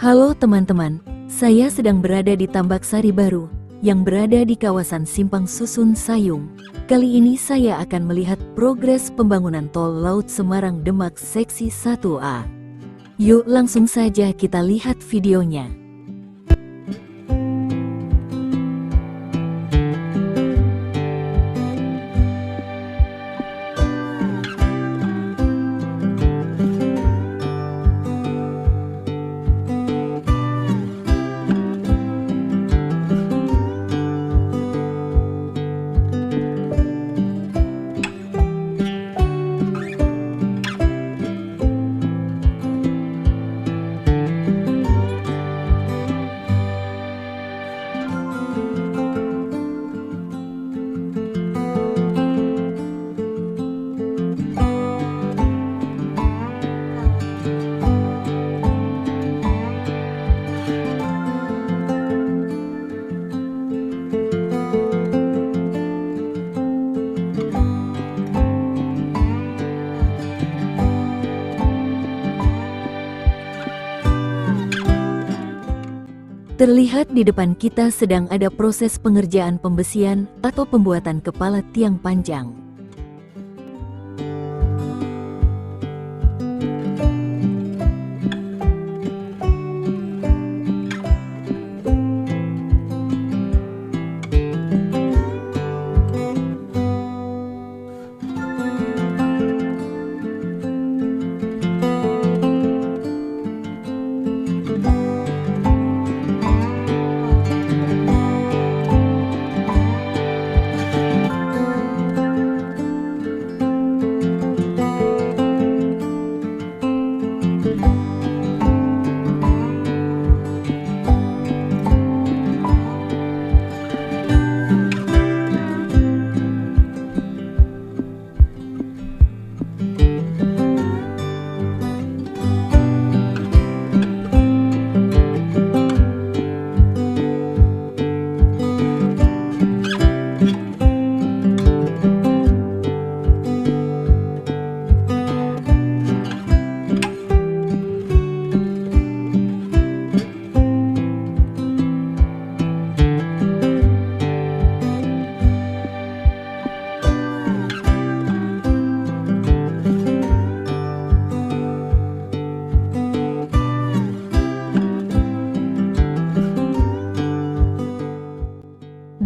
Halo teman-teman, saya sedang berada di Tambak Sari Baru, yang berada di kawasan Simpang Susun Sayung. Kali ini saya akan melihat progres pembangunan Tol Laut Semarang Demak Seksi 1A. Yuk langsung saja kita lihat videonya. Terlihat di depan kita sedang ada proses pengerjaan pembesian atau pembuatan kepala tiang panjang.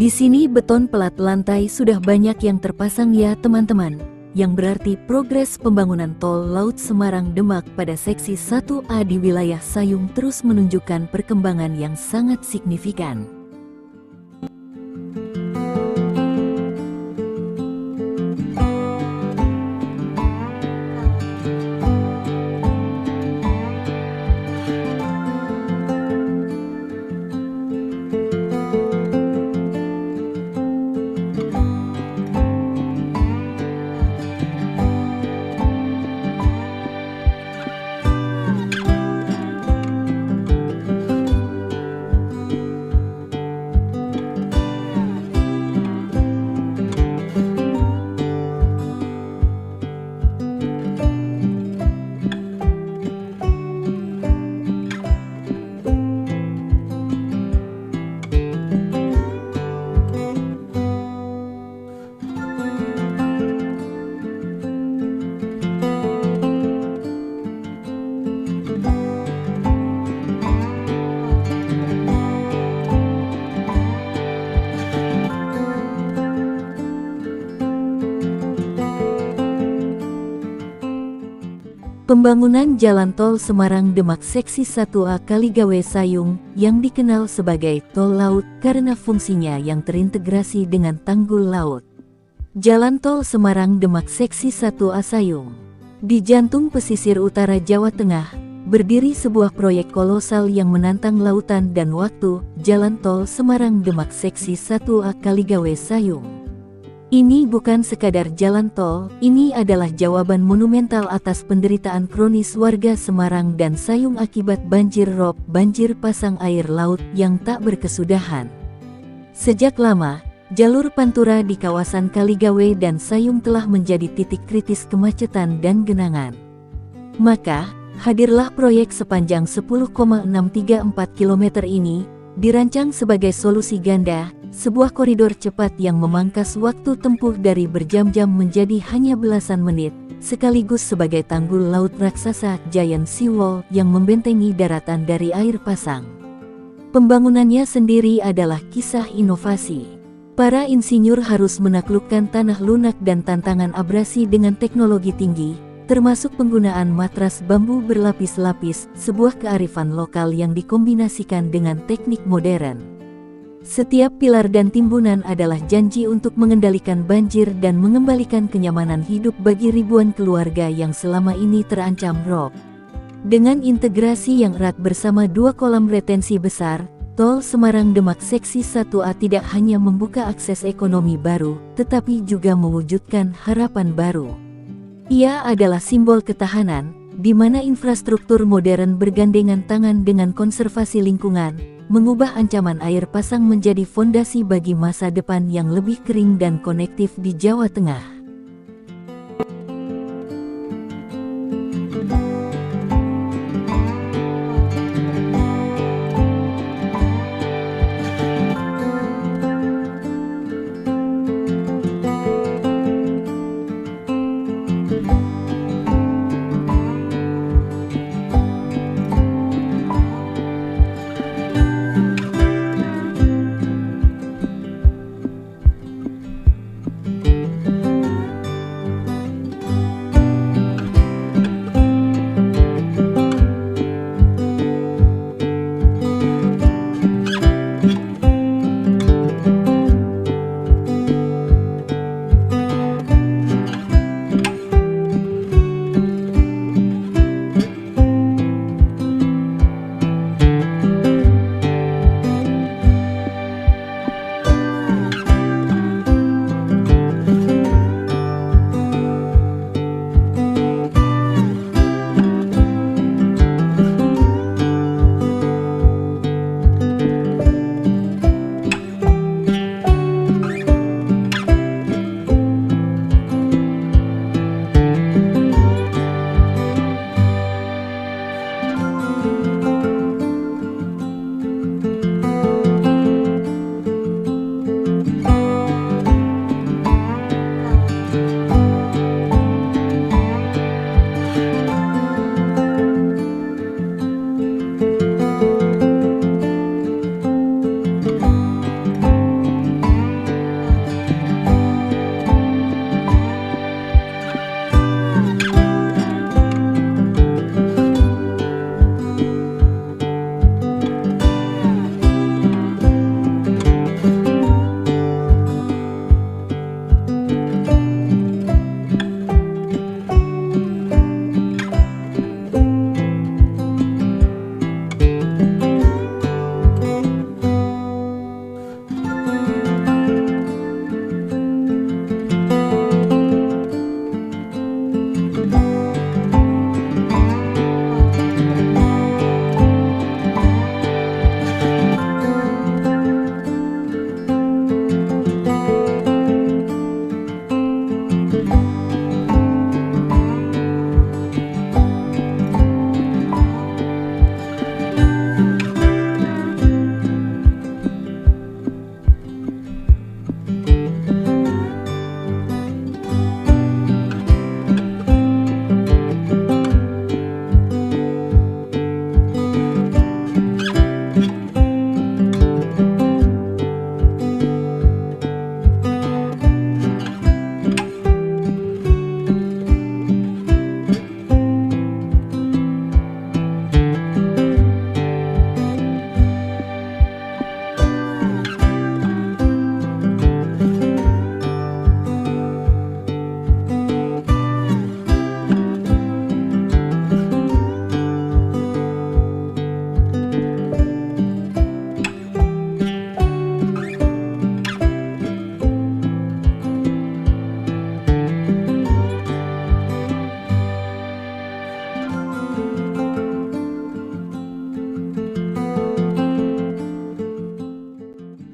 Di sini beton pelat lantai sudah banyak yang terpasang ya teman-teman, yang berarti progres pembangunan Tol Laut Semarang Demak pada seksi 1A di wilayah Sayung terus menunjukkan perkembangan yang sangat signifikan. Pembangunan Jalan Tol Semarang Demak Seksi 1A Kaligawe Sayung yang dikenal sebagai Tol Laut karena fungsinya yang terintegrasi dengan tanggul laut. Jalan Tol Semarang Demak Seksi 1A Sayung. Di jantung pesisir utara Jawa Tengah, berdiri sebuah proyek kolosal yang menantang lautan dan waktu, Jalan Tol Semarang Demak Seksi 1A Kaligawe Sayung. Ini bukan sekadar jalan tol, ini adalah jawaban monumental atas penderitaan kronis warga Semarang dan Sayung akibat banjir rob, banjir pasang air laut yang tak berkesudahan. Sejak lama, jalur pantura di kawasan Kaligawe dan Sayung telah menjadi titik kritis kemacetan dan genangan. Maka, Hadirlah proyek sepanjang 10,634 km ini, dirancang sebagai solusi ganda, sebuah koridor cepat yang memangkas waktu tempuh dari berjam-jam menjadi hanya belasan menit, sekaligus sebagai tanggul laut raksasa Giant Seawall yang membentengi daratan dari air pasang. Pembangunannya sendiri adalah kisah inovasi. Para insinyur harus menaklukkan tanah lunak dan tantangan abrasi dengan teknologi tinggi, termasuk penggunaan matras bambu berlapis-lapis, sebuah kearifan lokal yang dikombinasikan dengan teknik modern. Setiap pilar dan timbunan adalah janji untuk mengendalikan banjir dan mengembalikan kenyamanan hidup bagi ribuan keluarga yang selama ini terancam rob. Dengan integrasi yang erat bersama 2 kolam retensi besar, Tol Semarang-Demak Seksi 1A tidak hanya membuka akses ekonomi baru, tetapi juga mewujudkan harapan baru. Ia adalah simbol ketahanan, di mana infrastruktur modern bergandengan tangan dengan konservasi lingkungan, mengubah ancaman air pasang menjadi fondasi bagi masa depan yang lebih kering dan konektif di Jawa Tengah.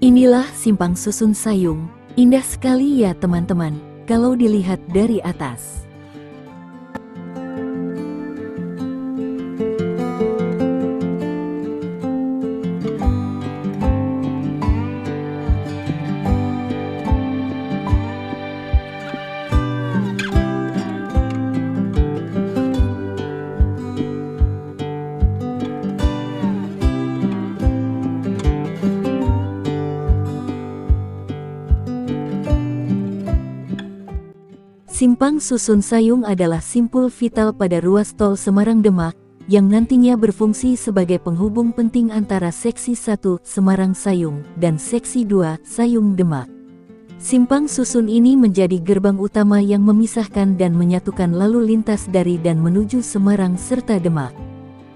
Inilah Simpang Susun Sayung, indah sekali ya teman-teman, kalau dilihat dari atas. Simpang Susun Sayung adalah simpul vital pada ruas tol Semarang-Demak, yang nantinya berfungsi sebagai penghubung penting antara Seksi 1 Semarang-Sayung dan Seksi 2 Sayung-Demak. Simpang Susun ini menjadi gerbang utama yang memisahkan dan menyatukan lalu lintas dari dan menuju Semarang serta Demak.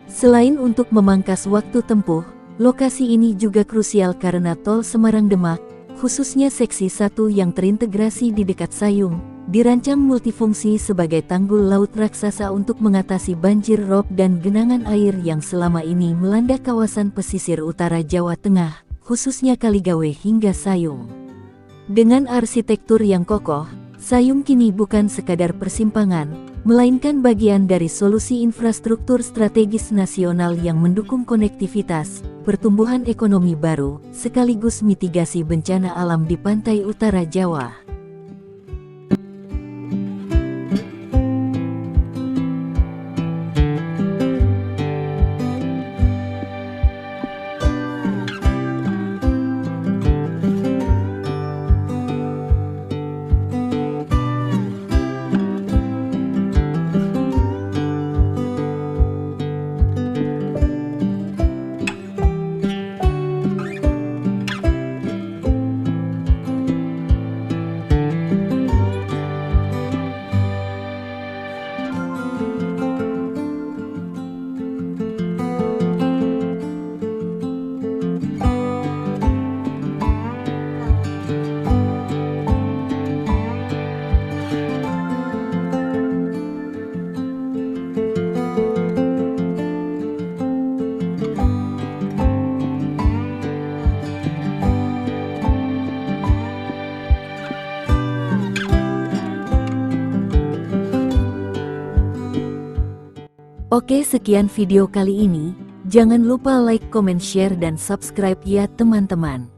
Selain untuk memangkas waktu tempuh, lokasi ini juga krusial karena tol Semarang-Demak, khususnya Seksi 1 yang terintegrasi di dekat Sayung, dirancang multifungsi sebagai tanggul laut raksasa untuk mengatasi banjir rob dan genangan air yang selama ini melanda kawasan pesisir utara Jawa Tengah, khususnya Kaligawe hingga Sayung. Dengan arsitektur yang kokoh, Sayung kini bukan sekadar persimpangan, melainkan bagian dari solusi infrastruktur strategis nasional yang mendukung konektivitas, pertumbuhan ekonomi baru, sekaligus mitigasi bencana alam di pantai utara Jawa. Oke, sekian video kali ini. Jangan lupa like, comment, share, dan subscribe ya teman-teman.